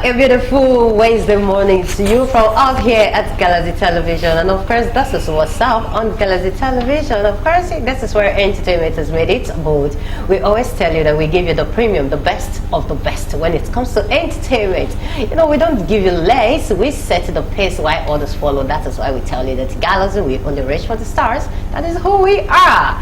A beautiful Wednesday morning to you from out here at Galaxy Television. And of course, this is what's up on Galaxy Television. Of course, this is where entertainment has made its abode. We always tell you that we give you the premium, the best of the best when it comes to entertainment. You know, we don't give you less, we set the pace while others follow. That is why we tell you that Galaxy, we only reach for the stars. That is who we are.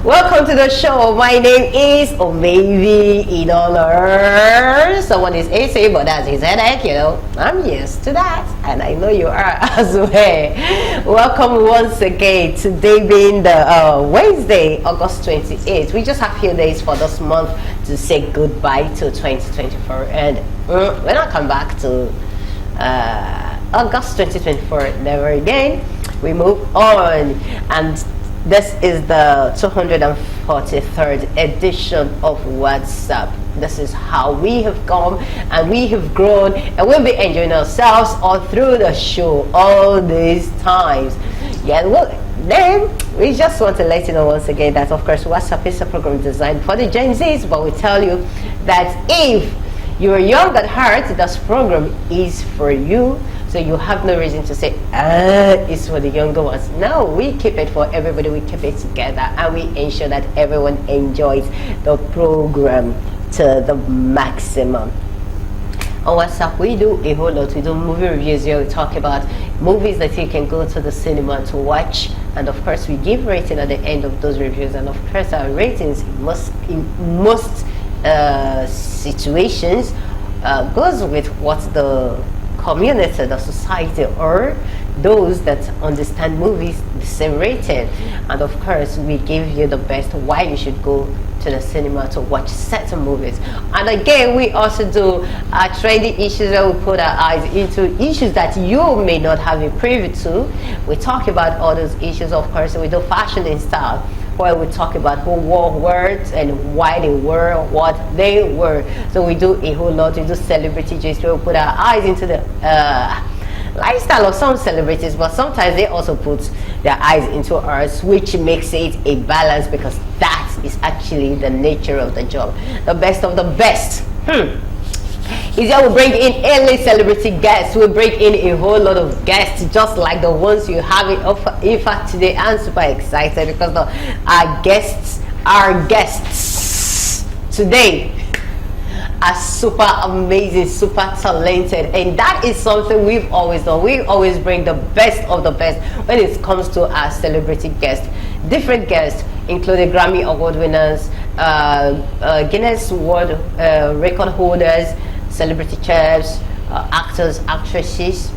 Welcome to the show. My name is, or maybe in honor, someone is AC, but that's his headache, you know. I'm used to that, and I know you are as well. Welcome once again. Today being the Wednesday, August 28th. We just have a few days for this month to say goodbye to 2024, and when I come back to August 2024, never again. We move on, and this is the 243rd edition of Whatzup. This is how we have come and we have grown, and we'll be enjoying ourselves all through the show all these times. Yeah, well, then we just want to let you know once again that, of course, Whatzup is a program designed for the Gen Zs, but we tell you that if you're young at heart, this program is for you. So you have no reason to say, it's for the younger ones. No, we keep it for everybody. We keep it together, and we ensure that everyone enjoys the program to the maximum. On WhatsApp, we do a whole lot. We do movie reviews here. We talk about movies that you can go to the cinema to watch. And of course, we give rating at the end of those reviews. And of course, our ratings in most situations goes with what the community, the society, or those that understand movies the same rating. And of course, we give you the best why you should go to the cinema to watch certain movies. And again, we also do trendy issues where we put our eyes into issues that you may not have a privy to. We talk about all those issues. Of course, we do fashion and style, where we talk about who wore words and why they were what they were. So we do a whole lot. We do celebrity gist where we put our eyes into the lifestyle of some celebrities, but sometimes they also put their eyes into ours, which makes it a balance, because that is actually the nature of the job. The best of the best. Is that we bring in early celebrity guests. We bring in a whole lot of guests, just like the ones you have in fact today. I'm super excited because our guests today are super amazing, super talented, and that is something we've always done. We always bring the best of the best when it comes to our celebrity guests. Different guests, including Grammy Award winners, Guinness World Record holders, celebrity chefs, actors, actresses,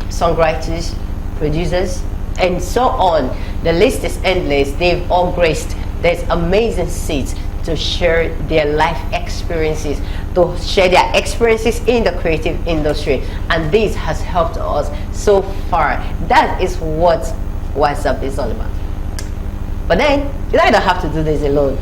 songwriters, producers, and so on. The list is endless. They've all graced these amazing seats to share their life experiences, to share their experiences in the creative industry, and this has helped us so far. That is what Whatzup is all about. But then you don't have to do this alone.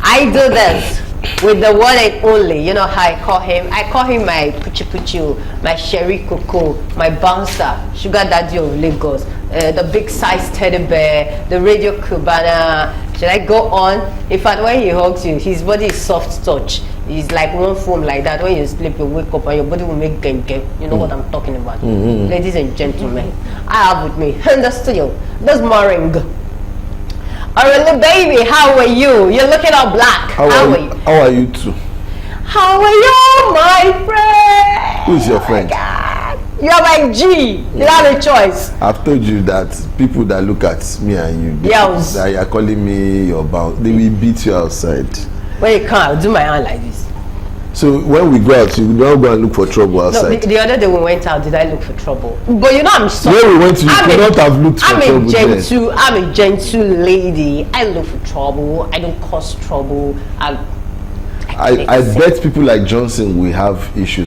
I do this with the one and only. You know how I call him? I call him my puchu puchu, my sherry cocoa, my bouncer, sugar daddy of Lagos, the big size teddy bear, the radio cubana. Should I go on? In fact, when he hugs you, his body is soft touch. It's like one foam like that. When you sleep, you wake up and your body will make gang. You know what I'm talking about. Ladies and gentlemen, I have with me in the studio this morning, Aurelie baby, how are you? You're looking all black. How are you? How are you too? How are you, my friend? Who's your friend? You're my G. You have a choice. I've told you that people that look at me and you, yes, that you're calling me your bounce, they will beat you outside. When you come, I'll do my hand like this. So when we go out, you don't go and look for trouble outside. No, the other day we went out, did I look for trouble? But you know I'm sorry. When we went to, you could not have looked for trouble. I'm a gentle lady. I look for trouble. I don't cause trouble. I bet people like Johnson will have issues.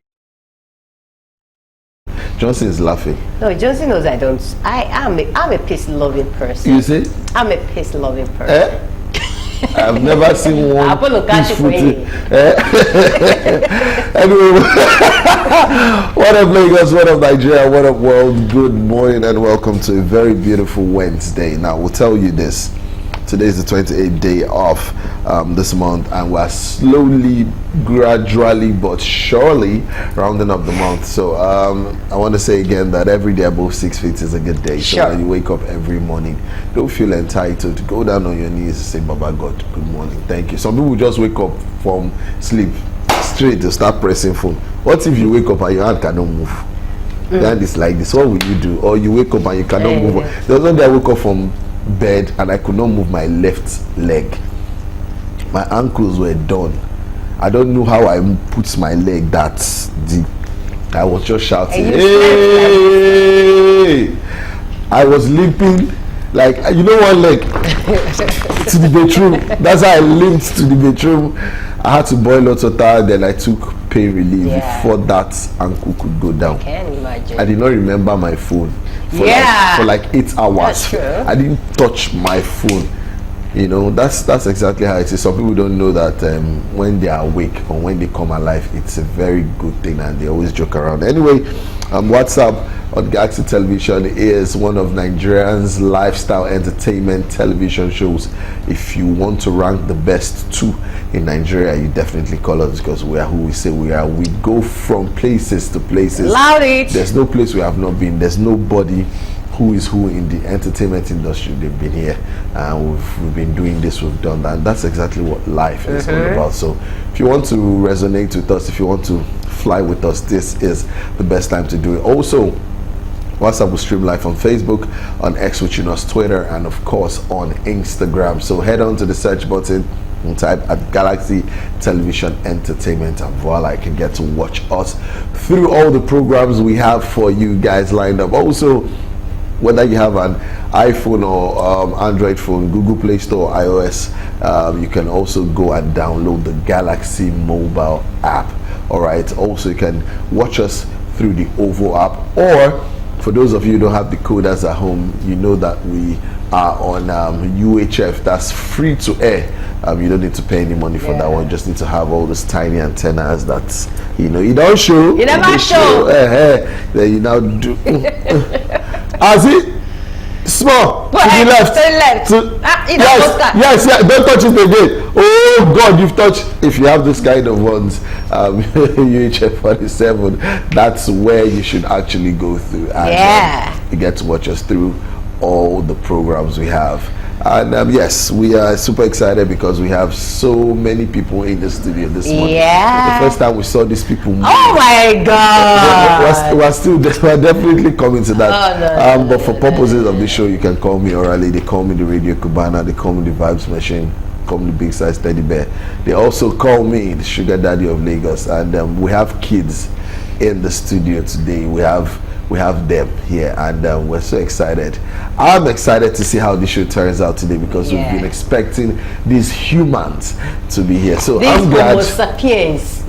Johnson is laughing. No, Johnson knows I don't. I'm a peace-loving person. You say? I'm a peace-loving person. I've never seen one peaceful thing. Anyway, what up Lagos, what up Nigeria, what up world, good morning and welcome to a very beautiful Wednesday. Now we'll tell you this, Today is the 28th day of this month, and we're slowly, gradually, but surely rounding up the month. So I want to say again that every day above 6 feet is a good day. Sure. So when you wake up every morning, don't feel entitled to go down on your knees and say, Baba God, good morning, thank you. Some people just wake up from sleep straight to start pressing phone. What if you wake up and your hand cannot move? Your hand is like this. What will you do? Or you wake up and you cannot move. There was one day I woke up from bed and I could not move my left leg. My ankles were done. I don't know how I put my leg that deep. I was just shouting, hey! I was limping like, you know, one leg to the bedroom. That's how I limped to the bedroom. I had to boil lots of water, then I took pain relief before that ankle could go down. I can imagine. I did not remember my phone for like 8 hours. That's true. I didn't touch my phone. You know, that's exactly how it is. Some people don't know that when they are awake or when they come alive, it's a very good thing, and they always joke around. Anyway, Whatzup on Galaxy Television is one of Nigerians' lifestyle entertainment television shows. If you want to rank the best 2 in Nigeria, you definitely call us, because we are who we say we are. We go from places to places. Loud it. There's no place we have not been. There's nobody who is who in the entertainment industry. They've been here, and we've been doing this, we've done that, and that's exactly what life is all about. So if you want to resonate with us, if you want to fly with us, this is the best time to do it. Also, Whatzup will stream live on Facebook, on X, which you know, Twitter, and of course on Instagram. So head on to the search button and type at Galaxy Television Entertainment, and voila, you can get to watch us through all the programs we have for you guys lined up. Also, whether you have an iPhone or Android phone, Google Play Store, iOS, you can also go and download the Galaxy mobile app. All right. Also, you can watch us through the OVO app, or for those of you who don't have decoders at home, you know that we are on UHF. That's free to air. You don't need to pay any money for that one. You just need to have all those tiny antennas that, you know, you don't show. You never show. Then you now do. As it small to the left. Yes, don't touch it again. Oh God, you've touched. If you have this kind of ones, UHF 47, that's where you should actually go through, and you get to watch us through all the programs we have. And yes, we are super excited because we have so many people in the studio this morning. The first time we saw these people move, oh my God, we're definitely coming to that. But for purposes of the show, you can call me Orally. They call me the Radio Cubana. They call me the Vibes Machine. Call me the Big Size Teddy Bear. They also call me the Sugar Daddy of Lagos. And we have kids in the studio today. We have them here, and we're so excited. I'm excited to see how this show turns out today, because we've been expecting these humans to be here. So I'm glad. Homo sapiens.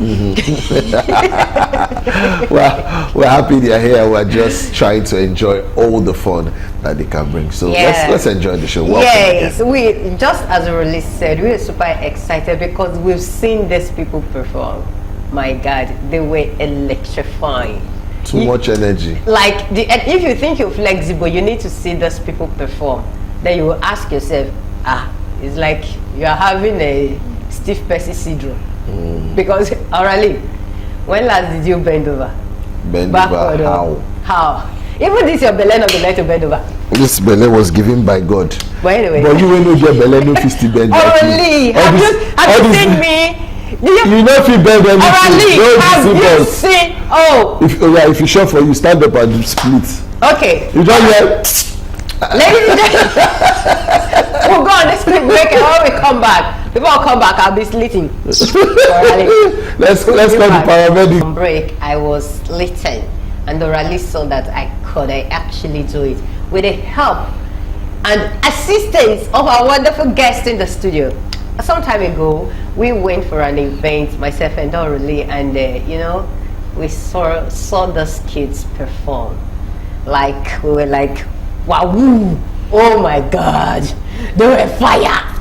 Well, we're happy they're here. We're just trying to enjoy all the fun that they can bring. So let's enjoy the show. Yes, we just as a release said, we are super excited because we've seen these people perform. My God, they were electrifying. Too much energy. Like, if you think you're flexible, you need to see those people perform. Then you will ask yourself, it's like you are having a stiff person syndrome. Because orally, when last did you bend over? Bend over? How? Even this your belly not be like to bend over. This belly was given by God. But anyway. But you will know your belly no fisty bend. Orally, have you seen me? You know if you bend anything. Have you seen? If you shove for you, stand up and split. Okay. You don't hear. Ladies and gentlemen, we'll go on this quick break, and when we come back, before I come back, I'll be slitting. Let's call the paramedic. On break, I was slitting, and the rally saw that I actually do it with the help and assistance of our wonderful guest in the studio. Some time ago, we went for an event, myself and Dorothy, and we saw those kids perform. Like, we were like, wow, oh my God, they were fire,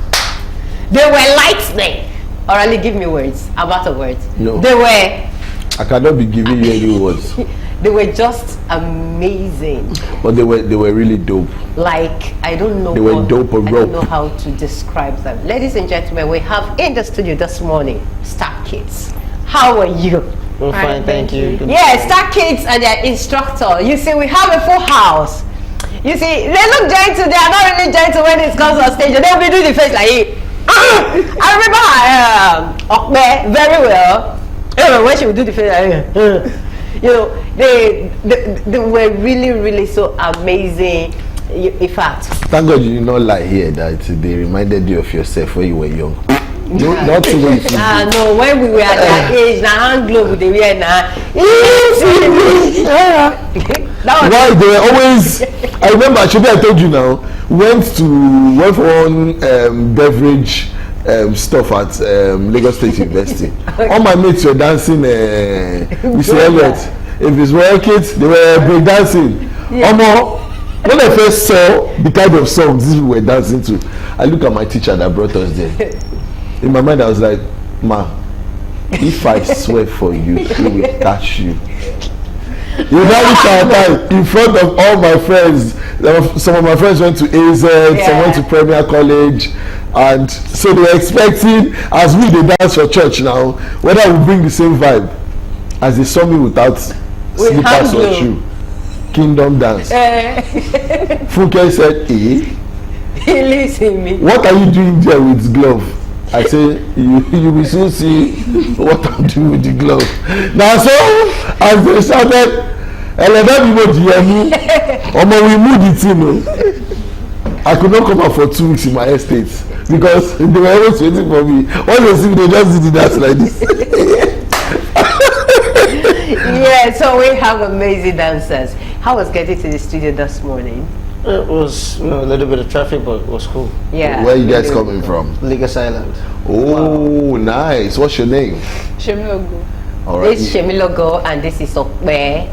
they were lightning. Orally, give me words. I'm out of words. No. They were I cannot be giving you any words. They were just amazing. But they were really dope. Like, I don't know. They were dope or I rope. don't know how to describe them. Ladies and gentlemen, we have in the studio this morning Star Kids. How are you? I'm fine, thank you. Yeah, Star Kids and their instructor. You see, we have a full house. You see, they look gentle. They are not really gentle when it comes on stage. They'll be doing the face like, I remember Okbe very well. When she would do the face like, you know, they were really so amazing. In fact, Thank God you did not lie here that they reminded you of yourself when you were young. No, not too much. no, when we were at that age, now hand glove they wear now. Why they were always? I remember. Should I told you now? Went for one beverage stuff at Lagos State University. All my mates were dancing. Mr. Elliot. If it's well kids, they were break dancing. When I first saw the kind of songs these people were dancing to, I look at my teacher that brought us there. In my mind, I was like, "Ma, if I swear for you, he will catch you." You know, time in front of all my friends. Some of my friends went to AZ, some went to Premier College, and so they were expecting, as we they dance for church now, whether I would bring the same vibe. As they saw me without slippers or shoe, kingdom dance. Funke said, "Eh? He lives in me. What are you doing there with glove?" I say, you will soon see what I'm doing with the glove. Now, so as they started, we moved the team. I could not come out for 2 weeks in my estate because they were always waiting for me. All they see, they just did the dance like this. Yeah, so we have amazing dancers. How was getting to the studio this morning? It was a little bit of traffic, but it was cool. Yeah. Where are you guys coming from? Lagos Island. Oh, nice. What's your name? Shemilogo. All right. This is Shemilogo and this is Okbe.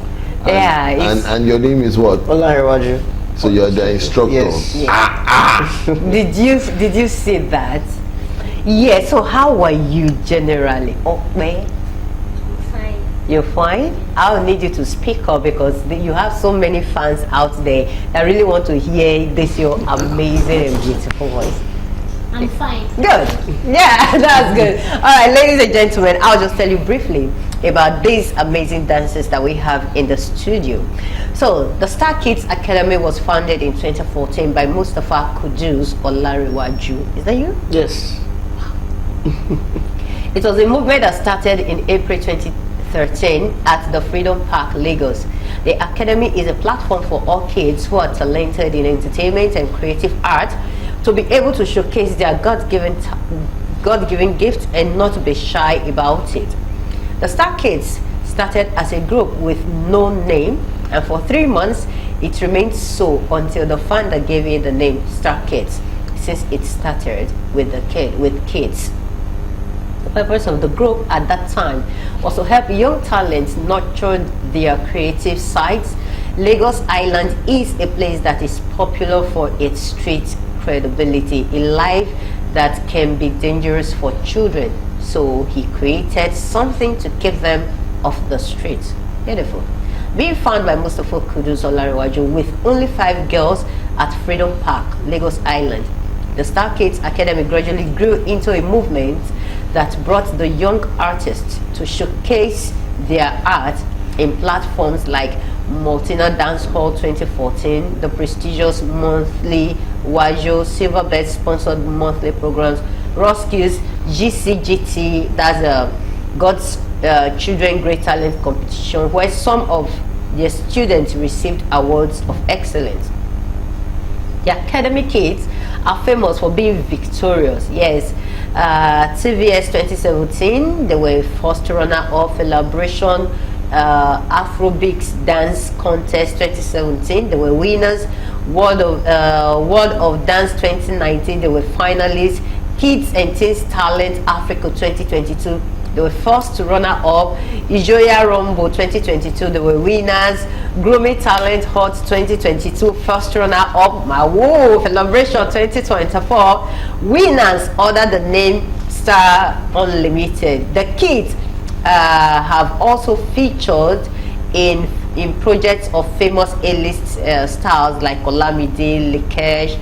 And your name is what? Olariwaju. So you're the instructor. Yes. Did you see that? Yeah, so how are you generally? Okbe? Fine. You're fine? I'll need you to speak up because you have so many fans out there that really want to hear this your amazing and beautiful voice. I'm fine. Good. Yeah, that's good. All right, ladies and gentlemen, I'll just tell you briefly about these amazing dancers that we have in the studio. So, the Star Kids Academy was founded in 2014 by Mustafa Kudus Olariwaju. Is that you? Yes. It was a movement that started in April 2013 at the Freedom Park, Lagos. The Academy is a platform for all kids who are talented in entertainment and creative art to be able to showcase their God-given gift and not be shy about it. The Star Kids started as a group with no name, and for 3 months it remained so until the founder gave it the name Star Kids, since it started with kids. The purpose of the group at that time was to help young talents nurture their creative sides. Lagos Island is a place that is popular for its street credibility, a life that can be dangerous for children. So he created something to keep them off the streets. Beautiful. Being found by Mustafa Kudus Olariwaju with only 5 girls at Freedom Park, Lagos Island, the Star Kids Academy gradually grew into a movement that brought the young artists to showcase their art in platforms like Multina Dance Hall 2014, the prestigious monthly Wajo Silverbird sponsored monthly programs, Roskills, GCGT, that's God's Children Great Talent Competition, where some of their students received awards of excellence. The Academy Kids are famous for being victorious. Yes, TVS 2017, they were first runner-up Celebration Afrobeats Dance Contest 2017. They were winners. World of Dance 2019. They were finalists. Kids and Teens Talent Africa 2022. They were first runner-up. Ijoya Rumble 2022. They were winners. Grooming Talent Hot 2022. First runner-up. Mawo Celebration 2024. Winners under the name Star Unlimited. The kids have also featured in projects of famous A-list stars like Olamide, Likesh,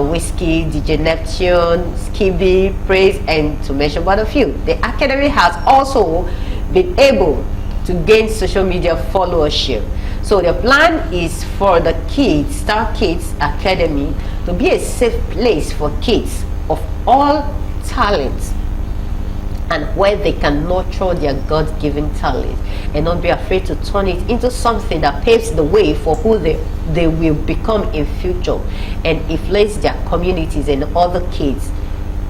Whiskey, DJ Neptune, Skibi, Praise, and to mention but a few. The academy has also been able to gain social media followership. So the plan is for the kids, Star Kids Academy, to be a safe place for kids of all talents, and where they can nurture their God-given talent and not be afraid to turn it into something that paves the way for who they will become in future, and influence their communities and other kids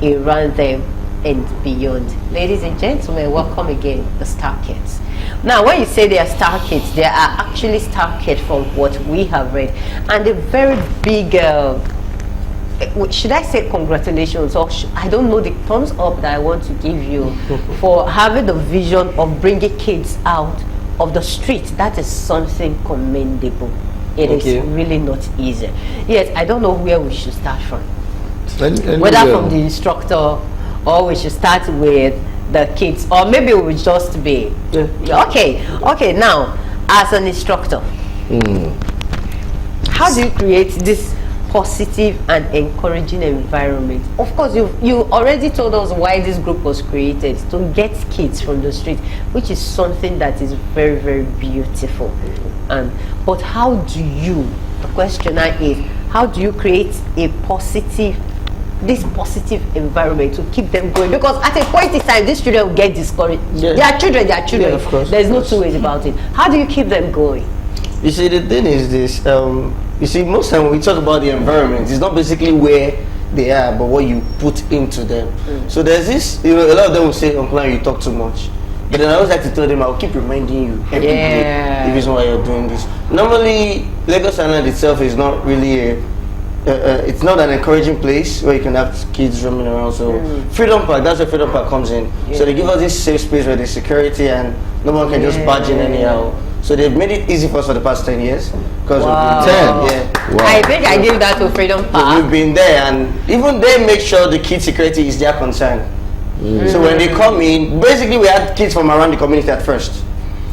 around them and beyond. Ladies and gentlemen, welcome again, the Star Kids. Now, when you say they are Star Kids, they are actually Star Kids from what we have read, and a very big should I say congratulations, or I don't know, the thumbs up that I want to give you for having the vision of bringing kids out of the street. That is something commendable. It is really not easy. Yes, I don't know where we should start from, whether from the instructor, or we should start with the kids, or maybe it would just be okay. Now, as an instructor, how do you create this positive and encouraging environment? Of course, you already told us why this group was created, to get kids from the street, which is something that is very, very beautiful. But how do you, the question now is, how do you create this positive environment to keep them going? Because at a point in time, these children will get discouraged. They are children. Yeah, of course. There's no two ways about it. How do you keep them going? You see, the thing is this. You see, most time when we talk about the environment, it's not basically where they are, but what you put into them. So there's this, a lot of them will say, Uncle, you talk too much. But then I always like to tell them, I'll keep reminding you every day the reason why you're doing this. Normally, Lagos Island itself is not really it's not an encouraging place where you can have kids roaming around. So Freedom Park, that's where Freedom Park comes in. So they give us this safe space where there's security and no one can just barge in anyhow. So they've made it easy for us for the past 10 years. Because we've been there. I think I give that to Freedom Park. We've been there, and even they make sure the kids' security is their concern. So when they come in, basically we had kids from around the community at first.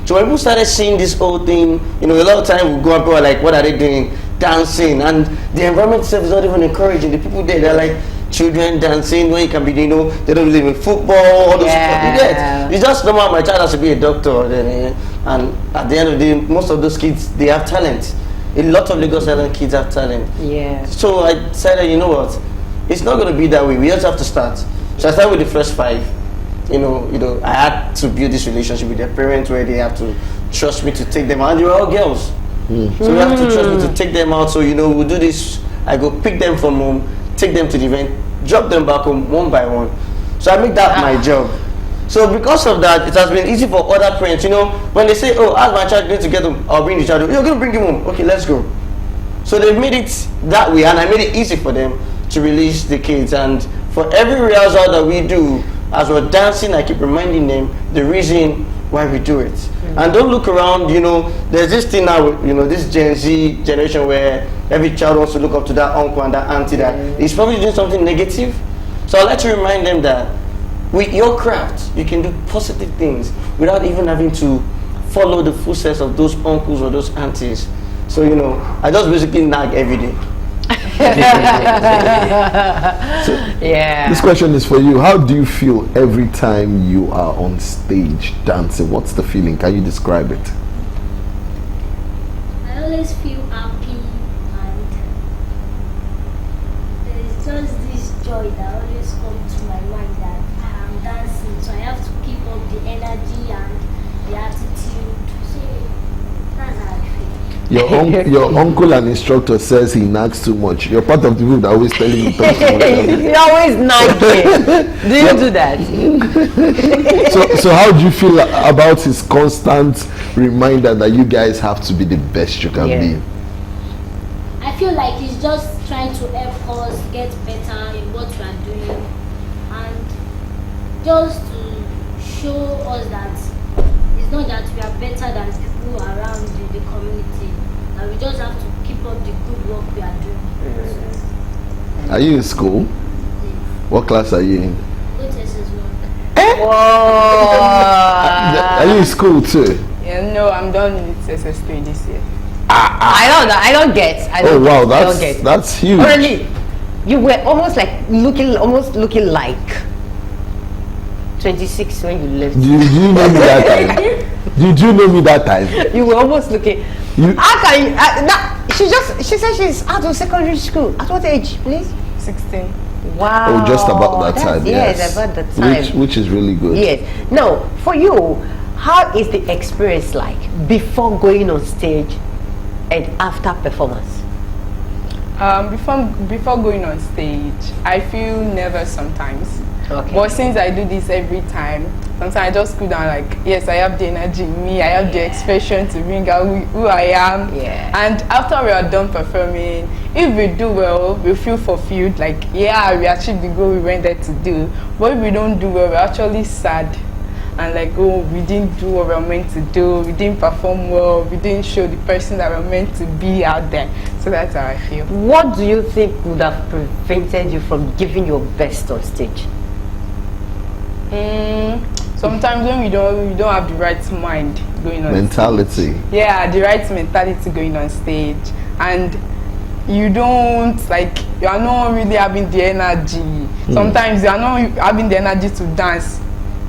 So when people started seeing this whole thing, a lot of time we go and people are like, what are they doing? Dancing, and the environment itself is not even encouraging. The people there, they're like children dancing when you can be, they don't live in football, all those stuff. You get, it's just normal. My child has to be a doctor, then, and at the end of the day, most of those kids, they have talent. A lot of Lagos Island kids have talent. So I decided, you know what, it's not going to be that way. We just have to start. So I started with the first 5. I had to build this relationship with their parents where they have to trust me to take them out. They were all girls. So we have to trust me to take them out. So we'll do this. I go pick them from home, take them to the event, drop them back home one by one. So I make that my job. So because of that, it has been easy for other parents. When they say, "Oh, ask my child going to get home," I'll bring the child. You're going to bring him home. Okay, let's go. So they've made it that way, and I made it easy for them to release the kids. And for every rehearsal that we do, as we're dancing, I keep reminding them the reason why we do it. And don't look around, there's this thing now, this Gen Z generation where every child wants to look up to that uncle and that auntie that is probably doing something negative. So I like to remind them that with your craft, you can do positive things without even having to follow the footsteps of those uncles or those aunties. So, I just basically nag every day. This question is for you. How do you feel every time you are on stage dancing? What's the feeling? Can you describe it? I always feel happy, and there's just this joy that always comes to my mind that I am dancing, so I have to keep up the energy and the attitude. So that's how I feel. Your uncle and instructor says he nags too much. You're part of the group that always telling him too much. He always nagging. Do you do that? So how do you feel about his constant reminder that you guys have to be the best you can be? I feel like he's just trying to help us get better in what we are doing, and just to show us that it's not that we are better than people around the community, and we just have to keep up the good work we are doing. Are you in school? What class are you in? Go to SS1. Whoa. Are you in school too? Yeah, no, I'm done with SS3 this year. I don't get. I don't Oh wow, get, I don't get. that's huge. Really, you were almost looking like 26 when you left. Did you know me that time? Did you know me that time? You were almost looking. You- How can you? She said she's out of secondary school. At what age, please? 16. Wow. Oh, just about that That's- time. Yes, about the time. Which is really good. Yes. Now, for you, how is the experience like before going on stage and after performance? Before going on stage, I feel nervous sometimes. Okay. But since I do this every time, sometimes I just cool down like, yes, I have the energy in me, I have the expression to bring out who I am. Yeah. And after we are done performing, if we do well, we feel fulfilled, like, yeah, we achieved the goal we went there to do. But if we don't do well, we're actually sad. And like, oh, we didn't do what we were meant to do, we didn't perform well, we didn't show the person that we're meant to be out there. So that's how I feel. What do you think would have prevented you from giving your best on stage? Sometimes when we don't have the right mind going on Mentality. stage. Yeah, the right mentality going on stage, and you don't you are not really having the energy. Sometimes you are not having the energy to dance,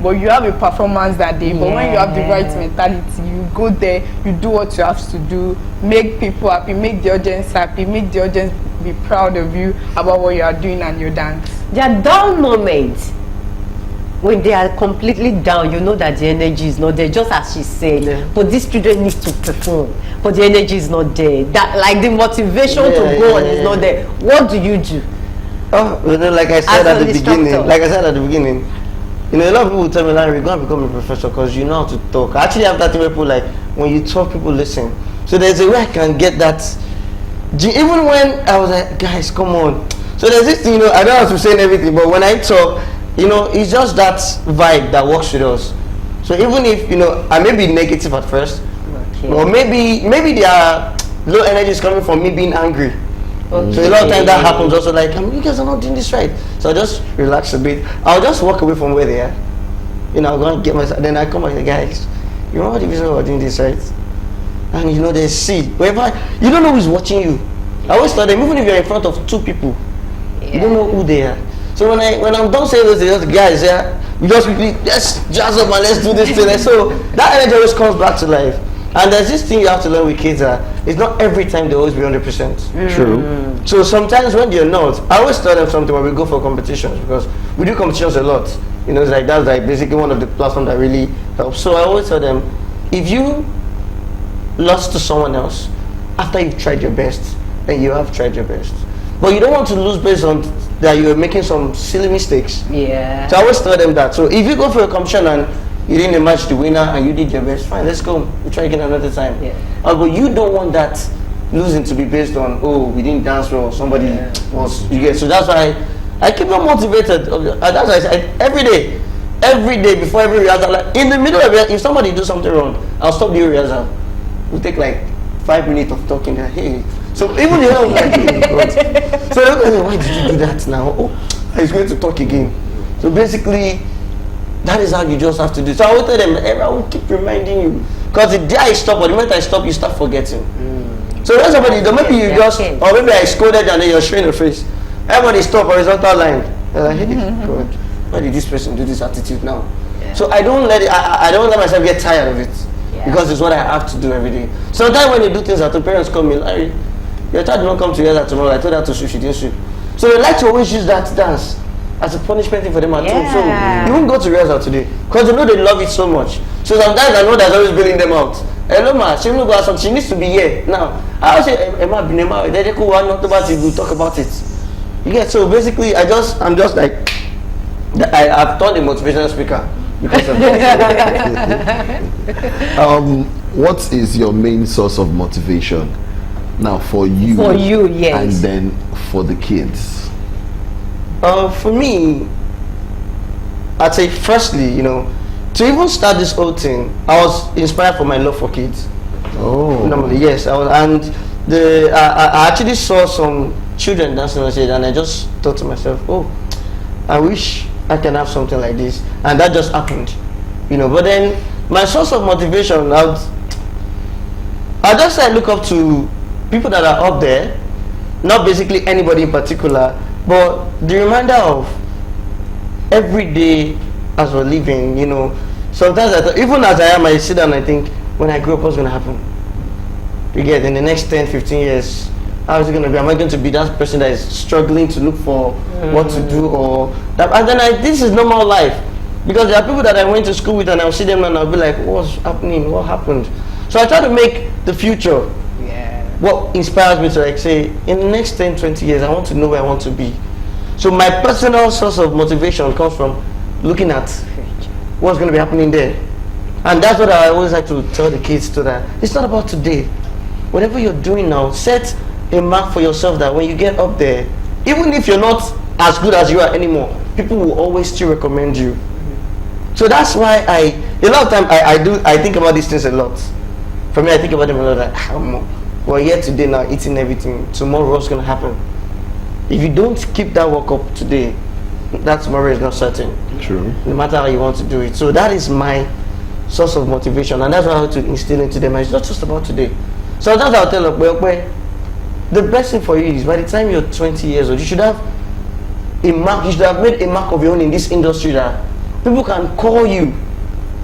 but you have a performance that day. But when you have the right mentality, you go there, you do what you have to do, make people happy, make the audience happy, make the audience be proud of you about what you are doing and your dance. There are down moments when they are completely down. You know that the energy is not there, just as she said. But these children need to perform, but the energy is not there. That like the motivation to go on is not there. What do you do? Oh, like I said As at an the beginning, you know, a lot of people tell me, Larry, you're going to become a professor because you know how to talk. I actually have that thing where people like, when you talk, people listen. So there's a way I can get that. Even when I was like, guys, come on. So there's this thing, you know, I don't have to say everything, but when I talk, you know, it's just that vibe that works with us. So even if, you know, I may be negative at first, or maybe there are low energies coming from me being angry. Okay. So a lot of times that happens also, like, you guys are not doing this right. So I just relax a bit. I'll just walk away from where they are. You know, I'll go and get myself. Then I come and say, guys, you remember the reason we're doing this, right? And you know, they see. Wherever, you don't know who's watching you. I always tell them, even if you're in front of 2 people, you don't know who they are. So when I'm done saying those things, guys, we just quickly, let's jazz up and let's do this thing. So that energy always comes back to life. And there's this thing you have to learn with kids it's not every time they always be 100%. True. So sometimes when they're not, I always tell them something when we go for competitions, because we do competitions a lot. You know, it's like that's like basically one of the platforms that really helps. So I always tell them, if you lost to someone else after you've tried your best, then you have tried your best. But you don't want to lose based on that you're making some silly mistakes. Yeah. So I always tell them that. So if you go for a competition and you didn't match the winner and you did your best, fine, let's go. We'll try again another time. Yeah. But you don't want that losing to be based on, oh, we didn't dance well, somebody was, you get. So that's why I keep them motivated. That's why I say every day before every rehearsal, like in the middle of it, if somebody do something wrong, I'll stop the rehearsal. We'll take like 5 minutes of talking. Hey, so even the hell like, so why did you do that now? Oh, he's going to talk again. So basically, that is how you just have to do. So I will tell them, I will keep reminding you, because the day I stop or the moment I stop, you start forgetting. So when somebody, maybe you just, or maybe I scolded and then you're showing your face. Everybody stop horizontal line. Like, hey, God, why did this person do this attitude now? Yeah. So I don't let it, I don't let myself get tired of it, because it's what I have to do every day. Sometimes when you do things that the parents come in, like, your child don't come together tomorrow. I told her to sweep, she didn't sweep. So they like to always use that dance as a punishment thing for them at home. So you won't go to rehearsal today because they know they love it so much. So sometimes I know that's always bailing them out. Hello ma, she will go out, she needs to be here now. I will say, Emma, they go one not about it, we'll talk about it. You get. So basically I'm just like I've turned a motivational speaker because of that. What is your main source of motivation now for you? For you, yes. And then for the kids? For me, I'd say firstly, you know, to even start this whole thing, I was inspired from my love for kids. Oh. Normally, yes, I was, and I actually saw some children dancing on stage, and I just thought to myself, oh, I wish I can have something like this, and that just happened, you know. But then my source of motivation, I just say I look up to people that are up there, not basically anybody in particular, but the reminder of every day as we're living, you know. Sometimes even as I am, I sit down and I think, when I grow up, what's going to happen? You get, in the next 10, 15 years, how is it going to be? Am I going to be that person that is struggling to look for what to do, or that? And then this is normal life, because there are people that I went to school with and I'll see them and I'll be like, what's happening? What happened? So I try to make the future what inspires me to like say, in the next 10, 20 years, I want to know where I want to be. So my personal source of motivation comes from looking at what's going to be happening there. And that's what I always like to tell the kids to that. It's not about today. Whatever you're doing now, set a mark for yourself that when you get up there, even if you're not as good as you are anymore, people will always still recommend you. So that's why a lot of time I think about these things a lot. For me, I think about them a lot, like, we're here today now, eating everything. Tomorrow, what's going to happen? If you don't keep that work up today, that tomorrow is not certain. True. No matter how you want to do it. So that is my source of motivation, and that's what I have to instill into them. It's not just about today. So that's how I'll tell them, well, the best thing for you is by the time you're 20 years old, you should have a mark. You should have made a mark of your own in this industry that people can call you.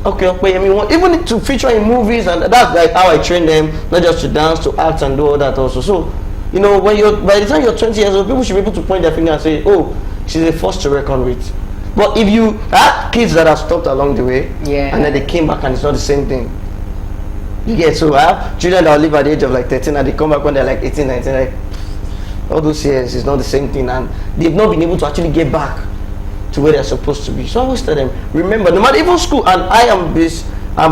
Okay, I mean, even to feature in movies, and that's like how I train them, not just to dance, to act and do all that also. So, you know, by the time you're 20 years old, people should be able to point their finger and say, oh, she's a force to reckon with. But if you have kids that have stopped along the way, and then they came back and it's not the same thing. You get, so I have children that live at the age of like 13 and they come back when they're like 18, 19, like all those years is not the same thing, and they've not been able to actually get back to where they're supposed to be. So I always tell them, remember, no matter even school, and I'm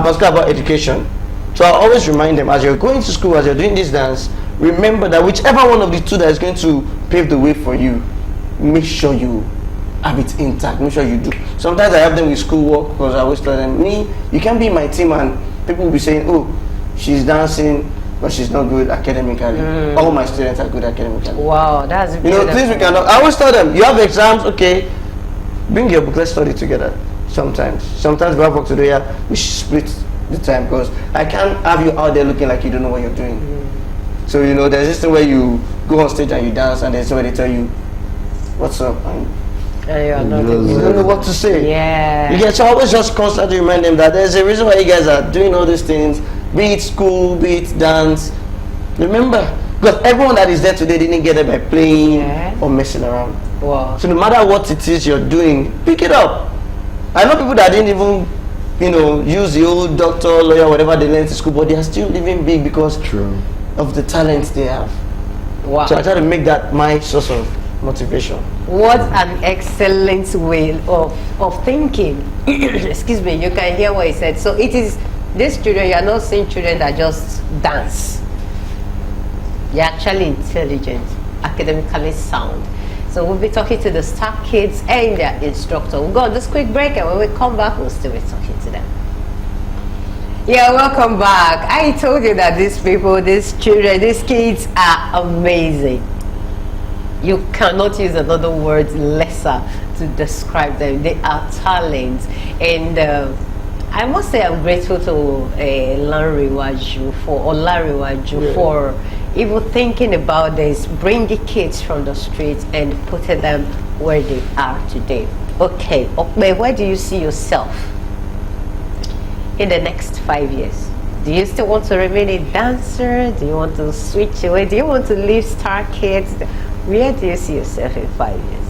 passionate about education, so I always remind them, as you're going to school, as you're doing this dance, remember that whichever one of the two that is going to pave the way for you, make sure you have it intact, make sure you do. Sometimes I have them with schoolwork, because I always tell them, you can't be in my team and people will be saying, oh, she's dancing, but she's not good academically. All my students are good academically. Wow, that's beautiful. You know, things we cannot. I always tell them, you have exams, okay, bring your book, let's study together. Sometimes we have work to do here, we should split the time, because I can't have you out there looking like you don't know what you're doing. So, you know, there's this thing where you go on stage and you dance, and there's where they tell you, what's up? And you don't know what to say. Yeah. You get, so I always just constantly remind them that there's a reason why you guys are doing all these things, be it school, be it dance. Remember, because everyone that is there today didn't get there by playing or messing around. Wow. So no matter what it is you're doing, pick it up. I know people that didn't even, you know, use the old doctor, lawyer, whatever they learned in school, but they are still living big because of the talents they have. Wow. So I try to make that my source of motivation. What an excellent way of thinking. Excuse me, you can hear what he said. So it is these children, you are not seeing children that just dance. You're actually intelligent, academically sound. So we'll be talking to the star kids and their instructor. We'll go on this quick break, and when we come back, we'll still be talking to them. Yeah, welcome back. I told you that these people, these children, these kids are amazing. You cannot use another word lesser to describe them. They are talents. And I must say I'm grateful to Olariwaju for even thinking about this, bringing kids from the streets and putting them where they are today. Okay, Okpe, where do you see yourself in the next 5 years? Do you still want to remain a dancer? Do you want to switch away? Do you want to leave Star Kids? Where do you see yourself in 5 years?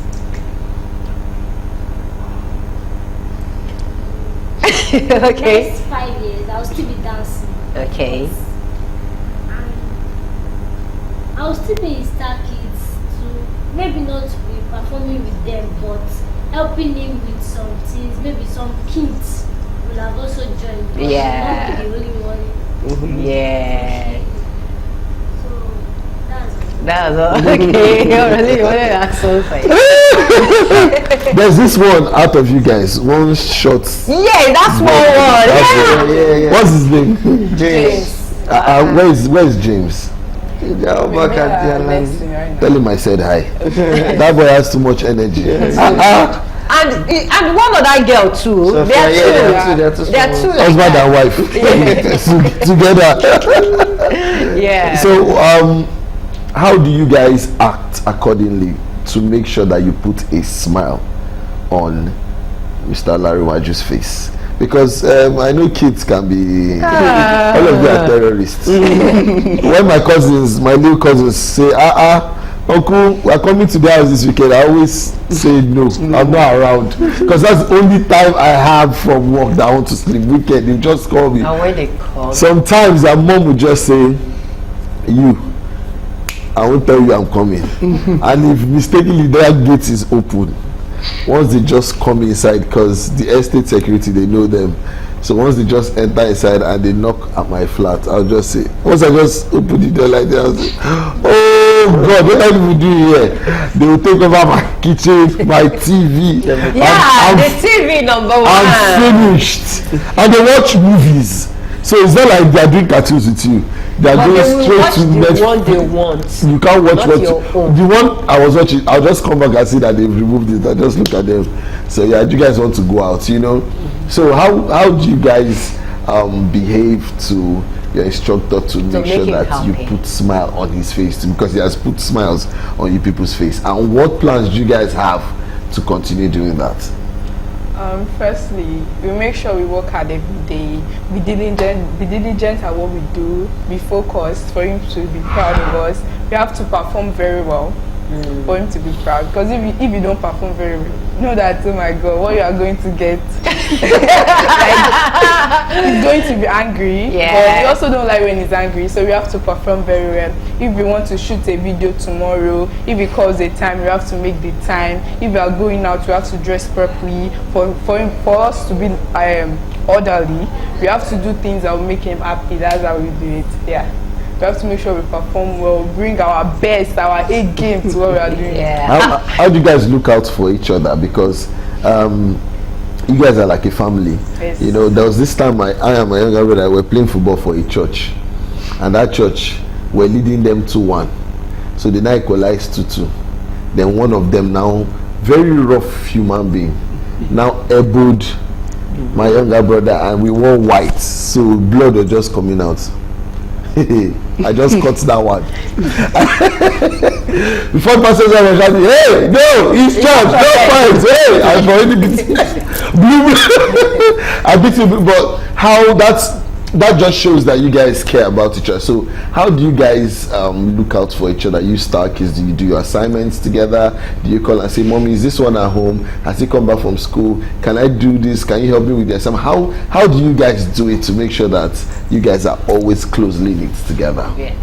Okay. Next 5 years, I'll still be dancing. Okay. I'll still be in Star Kids to maybe not be performing with them, but helping him with some things. Maybe some kids will have also joined. But Yeah. not be the only one. Yeah. So that's That's all. Okay. You really wanted to ask something. There's this one out of you guys, one shot. Yeah, that's one word. Yeah. What's his name? James. Where is James? Tell him I said hi. That boy has too much energy. And one other girl too. So They are they're two. two. They are two. Like Husband that. and wife together. Yeah. So, how do you guys act accordingly to make sure that you put a smile on Mr. Larry Waju's face? Because I know kids can be all of you are terrorists. When my little cousins say, uncle, we are coming to the house this weekend, I always say no, I'm not around, because that's the only time I have from work that I want to sleep. Weekend, they just call me. And when they call, Sometimes our mom will just say, you, I won't tell you I'm coming. And if mistakenly that gate is open, once they just come inside, because the estate security, they know them, so once they just enter inside and they knock at my flat, I'll just say, once I just open the door like that, I'll say, oh God, what are you doing here? They will take over my kitchen, my TV. yeah, the TV number one. I'm finished. And they watch movies, so it's not like they are doing cartoons with you. They are But going they will straight watch to the Netflix. one they want. You can't watch Not what your own. the one I was watching. I'll just come back and see that they've removed it. I just look at them. So yeah, you guys want to go out, So how do you guys behave to your instructor to make sure make him that happy. you put smile on his face too, because he has put smiles on you people's face? And what plans do you guys have to continue doing that? Firstly, we make sure we work hard every day. Be diligent at what we do. Be focused for him to be proud of us. We have to perform very well for him to be proud. Because if you don't perform very well, know that, oh my God, what you are going to get. He's going to be angry. Yeah. But we also don't like when he's angry, so we have to perform very well. If we want to shoot a video tomorrow, if he calls a time, we have to make the time. If we are going out, we have to dress properly. For us to be orderly, we have to do things that will make him happy. That's how we do it. Yeah. We have to make sure we perform well, bring our best, our A game to what we are doing. Yeah. How do you guys look out for each other? Because you guys are like a family. Yes. There was this time I and my younger brother were playing football for a church, and that church were leading them 2-1. So the night equalized 2-2. Then one of them, now very rough human being, now elbowed my younger brother, and we wore white, so blood was just coming out. I just cut that one. Before Pastor was shouting, hey, no, it's church, don't fight. Hey, I've already beaten. I beat you, but how that just shows that you guys care about each other. So how do you guys look out for each other? You star kids, do you do your assignments together? Do you call and say, Mommy, is this one at home? Has he come back from school? Can I do this? Can you help me with the assignment? How do you guys do it to make sure that you guys are always closely knit together? Yeah.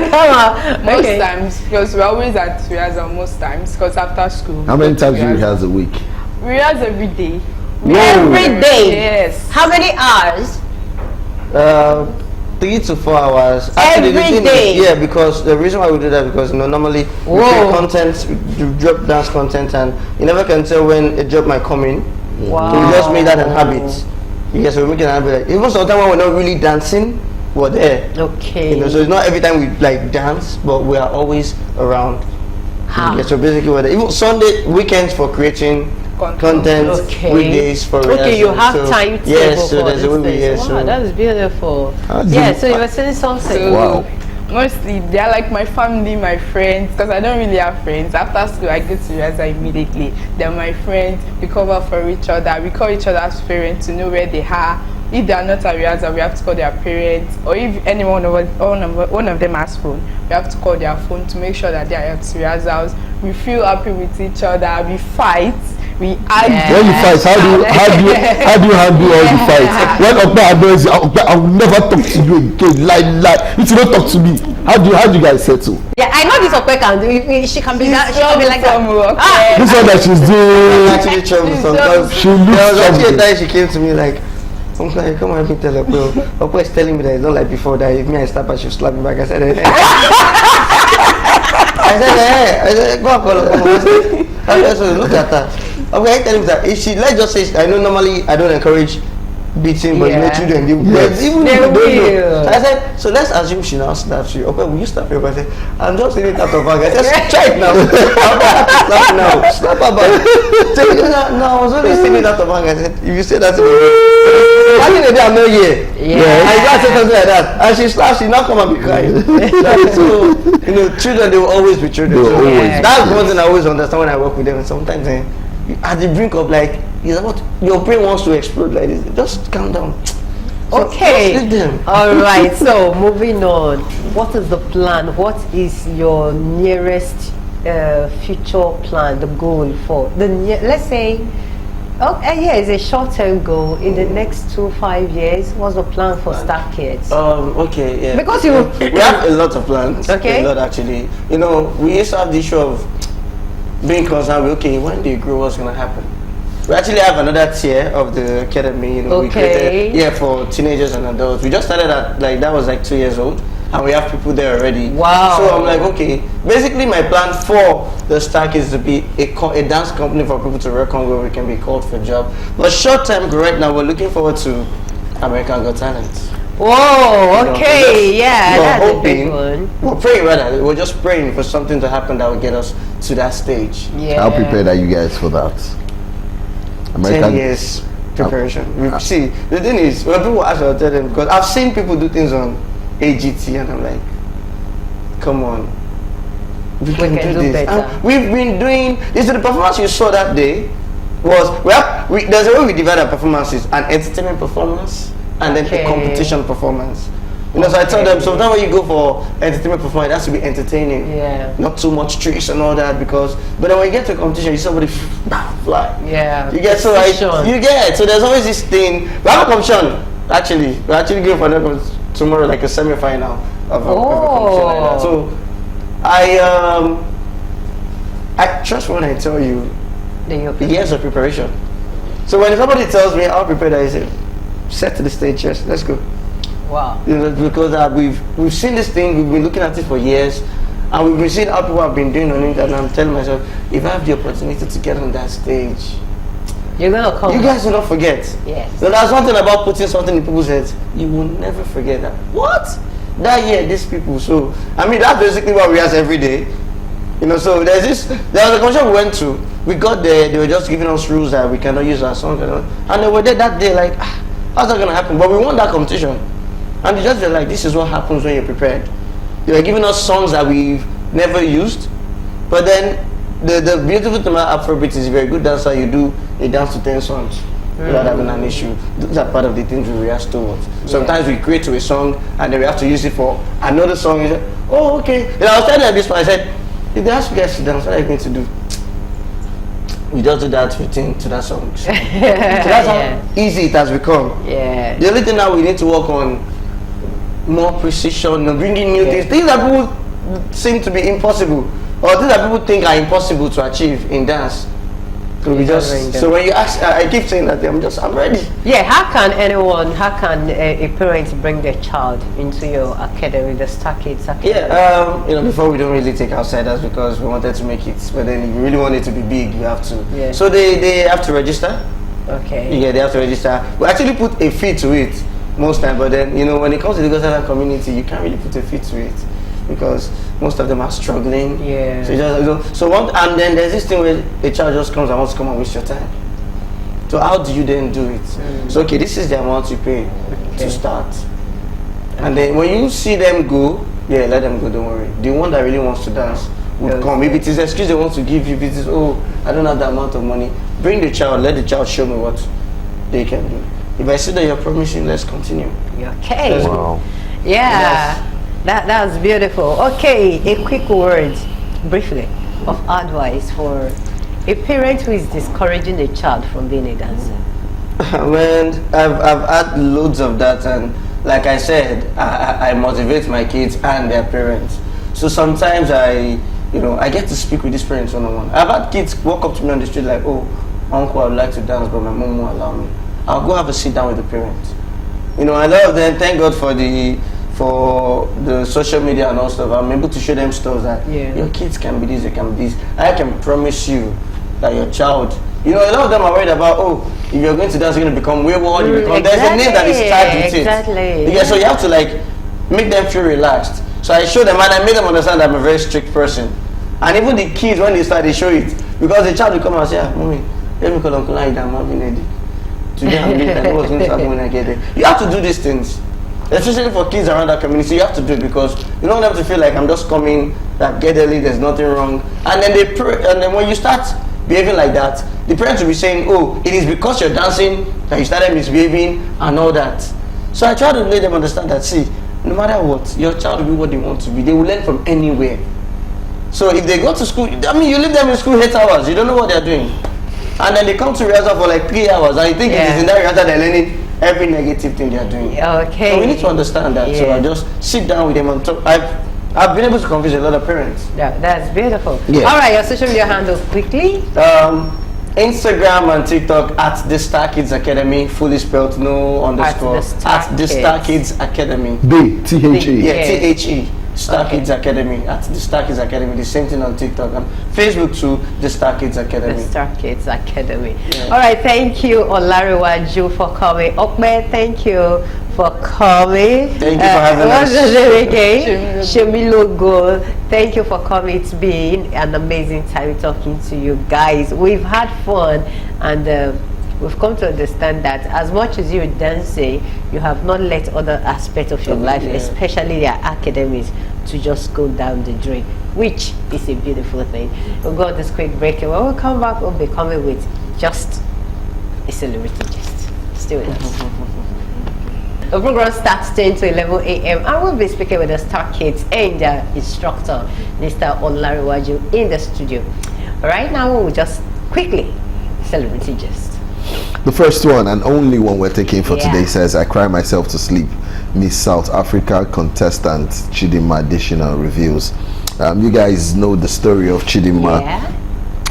Come on. Most Okay. times, because we're always at rehearsal most times, because after school. How many times do you rehearse a week? We rehearse every day. Every day. Yes. How many hours? 3 to 4 hours. Every the thing day? is, yeah, because the reason why we do that, because normally we Whoa. create content, we drop dance content, and you never can tell when a job might come in. Wow. So we just made that a habit. Yes, we make it a habit. Even sometimes when we're not really dancing, we're there. Okay. So it's not every time we like dance, but we are always around. How? Yeah, so basically we're there. Even Sunday weekends for creating content, Okay. weekdays for Okay, you rehearsal. have So, timetable yes, so for there's a this way we thing. yes, Wow, so that is beautiful. How do Yeah, you- so you were saying something. So Wow. mostly they are like my family, my friends, because I don't really have friends. After school, I go to rehearsal immediately. They're my friends. We cover for each other. We call each other's parents to know where they are. If they are not at rehearsal, we have to call their parents. Or if any one of them has phone, we have to call their phone to make sure that they are at rehearsals. We feel happy with each other. We fight. We argue. When you fight, how do you handle all the fights? When Okpa admires you, I will never talk to you again. Lie. If you don't talk to me, how do you guys settle? Yeah, I know this Okwe can do. She can be that. She can be like that. Ah, This one that she's doing, actually troublesome because she looks there was actually a troublesome. time she came to me like, I'm like, come on, let me tell her, bro. Opo is telling me that it's not like before that if me I slap her, she'll slap me back. I said, hey. I said, go and call her. I said, look at her. Okay, I tell him that if she, let's just say, I know normally I don't encourage beating, but Yeah. children, even They if you don't will. know. So I said, so let's assume she now slaps you. Okay, will you slap her? I said, I'm just saying it out of anger. I said, try it now. I'm not slap now. Slap her back. So, no, I was only saying it out of anger. I said, if you say that to me, I think I'm not here. Yeah. I just said something like that. And she slaps, she now come and be crying. So, children, they will always be children. They will always be That's one thing I always understand when I work with them. And sometimes, at the brink of like, your brain wants to explode like this. Just calm down. So, Okay. just leave them. All right. So moving on. What is the plan? What is your nearest future plan? The goal for let's say. Yeah, it's a short-term goal. In the next 2-5 years, what's the plan for Star Kids? Okay, yeah. Because you we have a lot of plans. Okay. A lot actually. We used to have the issue of being concerned with, okay, when they grow, what's gonna happen? We actually have another tier of the academy, we created, for teenagers and adults. We just started at, that was 2 years old, and we have people there already. Wow. So I'm like, okay, basically my plan for the Stack is to be a dance company for people to work on where we can be called for a job. But short term, right now, we're looking forward to American Got Talent. Whoa, okay, that's a big hoping, one. we're praying rather, we're just praying for something to happen that will get us to that stage. Yeah. How prepared are you guys for that? 10 years preparation. See, the thing is, when people ask, I'll tell them, because I've seen people do things on AGT and I'm like, come on, we can do this. better. And we've been doing this. The performance you saw that day was, there's a way we divide our performances: an entertainment performance and then a competition performance. So I tell them, sometimes when you go for entertainment performance, it has to be entertaining. Yeah. Not too much tricks and all that, but then when you get to a competition, you see somebody fly. Yeah. You get so so there's always this thing. We have a competition. Actually, we're actually going for another tomorrow, like a semi-final of a competition like that. So I trust when I tell you the years of preparation. So when somebody tells me how prepared I say, set to the stage, yes, let's go. Wow. Because we've seen this thing, we've been looking at it for years, and we've been seeing how people have been doing on it, and I'm telling myself, if I have the opportunity to get on that stage, you're gonna come. You guys will not forget. Yes. So that's one thing about putting something in people's heads. You will never forget that. What? That year, these people. So that's basically what we ask every day. So there was a concert we went to. We got there, they were just giving us rules that we cannot use our song, and they were there that day like, how's that gonna happen? But we won that competition. And they just were like, this is what happens when you're prepared. They were giving us songs that we've never used. But then the beautiful thing about Afrobeat is, if you're a good dancer, you do a dance to 10 songs without having an issue. Those are part of the things we react towards. Sometimes we create to a song and then we have to use it for another song. You say, oh, okay. I was telling them this one, I said, if they ask you guys to dance, what are you going to do? We just do that routine to that song. So that's how easy it has become. Yeah. The only thing now we need to work on more precision, bringing new things that people seem to be impossible, or things that people think are impossible to achieve in dance. So when you ask, I keep saying that I'm ready. Yeah. How can a parent bring their child into your academy, the Star Kids Academy? Yeah. Before we don't really take outsiders because we wanted to make it, but then if you really want it to be big, you have to. Yeah. So they have to register. Okay. Yeah, they have to register. We actually put a fee to it most time, but then when it comes to the Lagos Island community, you can't really put a fee to it because most of them are struggling. Yeah. And then there's this thing where a child just comes and wants to come and waste your time. So how do you then do it? So this is the amount you pay to start. And then when you see them go, let them go, don't worry. The one that really wants to dance would come. If it is an excuse they want to give you, if it is, I don't have that amount of money, bring the child, let the child show me what they can do. If I see that you're promising, let's continue. Okay. Wow. Yeah. That was beautiful. Okay, a quick word, briefly, of advice for a parent who is discouraging a child from being a dancer. Man, I've had loads of that, and like I said, I motivate my kids and their parents. So sometimes I get to speak with these parents one-on-one. I've had kids walk up to me on the street like, oh, uncle, I would like to dance, but my mom won't allow me. I'll go have a sit down with the parents. I love them. Thank God for the social media and all stuff. I'm able to show them stuff that your kids can be this, they can be this. I can promise you that your child You know, a lot of them are worried about, oh, if you're going to dance, you're going to become wayward. You become, there's a name that is tied with it. Exactly. Yeah, so you have to like make them feel relaxed. So I showed them and I made them understand that I'm a very strict person. And even the kids, when they start, they show it. Because the child will come and say, Mommy, let me call Uncle Ida, I'm having a day. Today I'm late, I know what's going to happen when I get there. You have to do these things. Especially for kids around that community, you have to do it because you don't want them to feel like I'm just coming, that get early, there's nothing wrong. And then and then when you start behaving like that, the parents will be saying, oh, it is because you're dancing that you started misbehaving and all that. So I try to let them understand that, see, no matter what, your child will be what they want to be. They will learn from anywhere. So if they go to school, I mean, you leave them in school 8 hours, you don't know what they're doing. And then they come to rehearsal for like 3 hours and you think it is in that rehearsal they're learning every negative thing they're doing. Okay. So we need to understand that. So I just sit down with them and talk. I've been able to convince a lot of parents. Yeah, that's beautiful. Yeah. All right, your social media handles quickly. Instagram and TikTok at the Star Kids Academy, fully spelled, no underscore. At the Star Kids Academy. T-H-E. Yeah, T-H-E. Star Kids Academy, at the Star Kids Academy. The same thing on TikTok and Facebook too, the Star Kids Academy. The Star Kids Academy. Yeah. All right, thank you, Olariwaju, for coming. Okme, thank you for coming. Thank you for having what's us. What's the name again? Shemilogo. Thank you for coming. It's been an amazing time talking to you guys. We've had fun and we've come to understand that as much as you're dancing, you have not let other aspects of your life, especially your academics, to just go down the drain, which is a beautiful thing. We'll go on this quick break and when we come back, we'll be coming with just a celebrity gist. Stay with us. The program starts 10 to 11 a.m. and we'll be speaking with the Star Kids and their instructor, Mr. Olariwaju, in the studio. Right now, we'll just quickly celebrity gist. The first one and only one we're taking for today says, I cry myself to sleep. Miss South Africa contestant Chidinma Additional reveals. You guys know the story of Chidinma,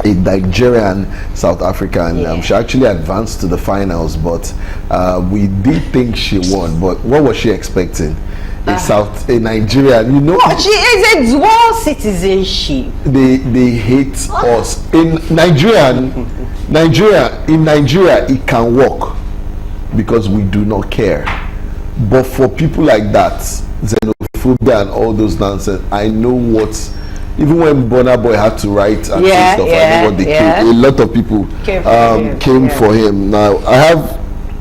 a Nigerian South African. She actually advanced to the finals, but we did think she won. But what was she expecting? A Nigerian, you know. Oh, she is a dual citizenship. They hate us in Nigeria. It can work because we do not care. But for people like that, xenophobia and all those nonsense, I know what. Even when Burna Boy had to write and say stuff, I know what they came. A lot of people came for him. Now I have,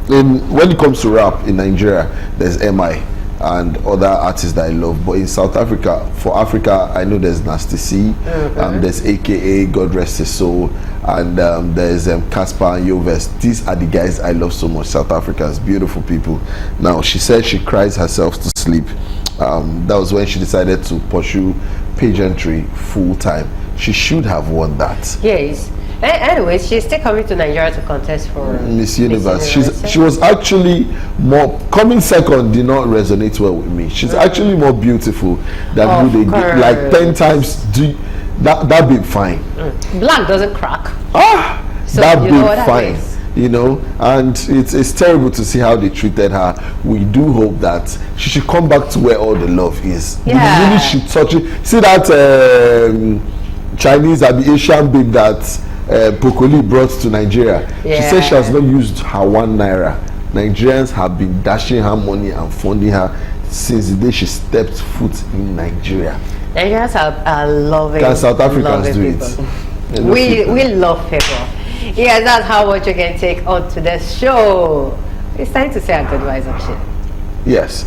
when it comes to rap in Nigeria, there's MI and other artists that I love, but in South Africa, for Africa, I know there's Nasty C, there's AKA God Rest His Soul, and there's Casper and Yoves. These are the guys I love so much. South Africans, beautiful people. Now she said she cries herself to sleep. That was when she decided to pursue pageantry full time. She should have won that. Yes. Anyways, she's still coming to Nigeria to contest for Miss Universe. She was actually more coming second. Did not resonate well with me. She's actually more beautiful than who they get. Like 10 times. That be fine. Black doesn't crack. So that be fine. Is. You know, and it's terrible to see how they treated her. We do hope that she should come back to where all the love is. Yeah. Really, she touch it. See that Chinese or the Asian babe that Pokoli brought to Nigeria. She said she has not used her #1. Nigerians have been dashing her money and funding her since the day she stepped foot in Nigeria. Nigerians are loving. Can South Africans do it? We love people. Yeah, that's how much you can take on to the show. It's time to say our goodbyes, actually. Yes.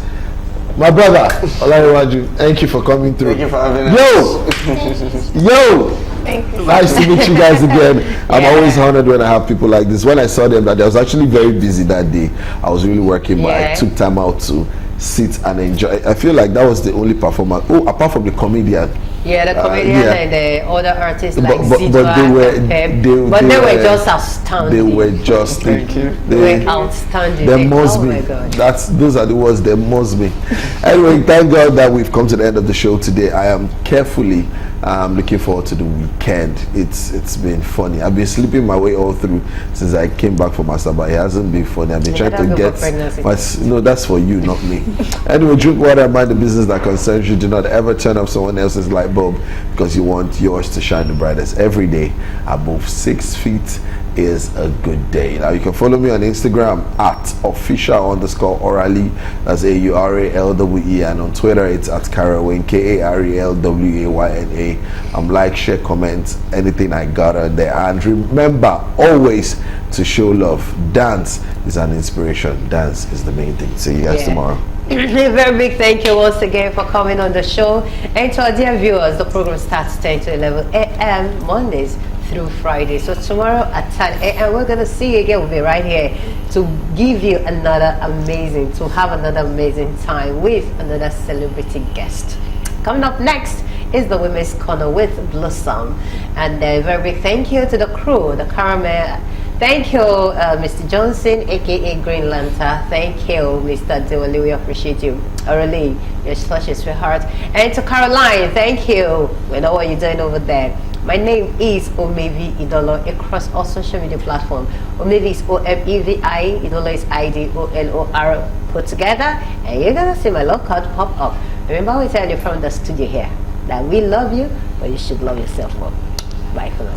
My brother, Olariwaju, thank you for coming through. Thank you for having us. Yo! Thank you. Nice to meet you guys again. I'm always honored when I have people like this. When I saw them, that I was actually very busy that day. I was really working, but I took time out to sit and enjoy. I feel like that was the only performance. Oh, apart from the comedian. Yeah, the comedian and the other artists like but they were just outstanding. They were just they were outstanding. They must be. Those are the words. They must be. Anyway, thank God that we've come to the end of the show today. I am carefully looking forward to the weekend. It's been funny. I've been sleeping my way all through since I came back from Asaba. It hasn't been funny. I've been trying to get no, that's for you, not me. Anyway, drink water and mind the business that concerns you. Do not ever turn off someone else's light bulb because you want yours to shine the brightest every day above 6 feet is a good day. Now you can follow me on Instagram at official_orally, that's AURALWE, and on Twitter it's at Karawayne, KARELWAYNA. Like, share, comment, anything I got on there. And remember always to show love. Dance is an inspiration. Dance is the main thing. See you guys tomorrow. A very big thank you once again for coming on the show. And to our dear viewers, the program starts 10 to 11 a.m. Mondays through Friday. So tomorrow at 10 a.m. we're gonna see you again. We'll be right here to give you have another amazing time with another celebrity guest. Coming up next is the Women's Corner with Blossom. And a very big thank you to the crew, the cameraman. Thank you, Mr. Johnson, aka Green Lantern. Thank you, Mr. Dewali. We appreciate you. Aurelie, you're such a sweetheart. And to Caroline, thank you. We know what you're doing over there. My name is Omevi Idolo across all social media platforms. Omevi is Omevi, Idolo is IDOLOR put together. And you're gonna see my love card pop up. Remember, we tell you from the studio here that we love you, but you should love yourself more. Bye for now.